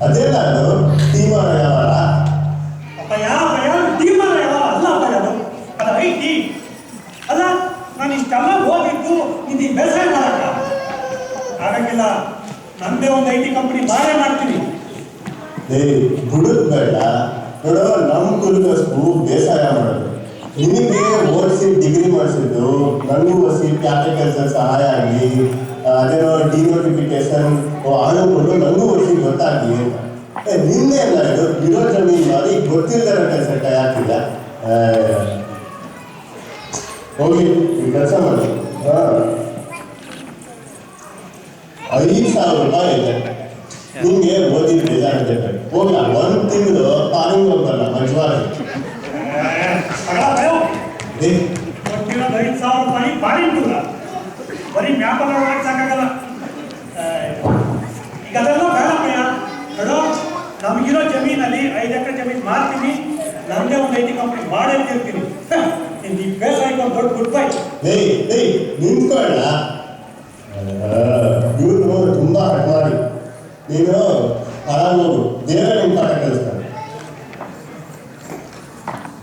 ಅದೇನ ಅದು ತೀರ್ಮಾನ ಯಾವಾರ ಅಪ್ಪಯ್ಯ ತೀರ್ಮಾನ ಯಾವಾರ ಅಲ್ಲ ಅಪ್ಪಯ್ಯ ಅದು ಐತಿ ಅಲ್ಲ. ನಾನು ಇಷ್ಟೆಲ್ಲ ಓದಿದ್ದು ನಿಂಗೆ ಬೇಸಾಯ ಮಾಡಕ್ಕ ಆಗಕ್ಕಿಲ್ಲ. ನಂದೇ ಒಂದು IT ಕಂಪನಿ ಮಾಡೇ ಮಾಡ್ತೀನಿ. ಬುಡದ್ ಬೇಡ ನೋಡೋ, ನಮ್ಮ ಕುಲಕಸ್ಬು ಬೇಸಾಯ ಮಾಡೋದು. ನಿನಗೆ ಓದಿಸಿ ಡಿಗ್ರಿ ಮಾಡಿಸಿದ್ದು ನನಗೂ ಓದಿಸಿ ಕ್ಯಾಪೆ ಕೆಲಸ ಸಹಾಯ ಆಗಲಿ, ಅದೇನೋ ಡಿನೋಟಿಫಿಕೇಶನ್ ಆಳುಕೊಂಡು ನನಗೂ ಓದಿಸಿ ಗೊತ್ತಾಗಲಿ. ನಿನ್ನೆ ಅಲ್ಲ ಇದು ಇರೋ ಜಮೀನು ಮಾಡಿ ಗೊತ್ತಿಲ್ಲದ ಕೆಲಸ ಯಾಕಿಲ್ಲ. ಹೋಗಿ ಈ ಕೆಲಸ ಮಾಡಿ. 5,000 ರೂಪಾಯಿ ಇದೆ ನಿಮಗೆ ಓದಿದ ಬೇಜಾರು ಹೋಗಿ. 1 ತಿಂಗಳು ಪಾನಿಂಗ್ ಹೋಗಲ್ಲ ಮಜ್ವಾರಿ. ಕೊಟ್ಟಿರೋದು 5,000 ರೂಪಾಯಿ ಪಾನಿಂಗ್ ಬರೀ ವ್ಯಾಪಾರ ಒಳಗೆ ಸಾಕಾಗಲ್ಲ. ಈಗ ಅದೆಲ್ಲ ಬೇಡಪ್ಪಯ್ಯ. ನೋಡೋ, ನಮಗಿರೋ ಜಮೀನಲ್ಲಿ 5 ಎಕರೆ ಜಮೀನು ಮಾರ್ತೀನಿ, ನಮ್ಮದೇ ಒಂದು IT ಕಂಪನಿ ಮಾಡೇ ಇರ್ತೀನಿ. ಈ ಬೇಸಾಯಕ್ಕೆ ಒಂದು ದೊಡ್ಡ ಗುಡ್ ಬೈ. ನಿಂತ್ಕೊಳ್ಳ ಇವ್ರು ತುಂಬ ಹಟ್ ಮಾಡಿ ನೀನು ಆರಾಮ ಹೋಗು. ದೇವರ ನಿಮ್ಮ ಪಾಠ ಕಲಿಸ್ತೀನಿ.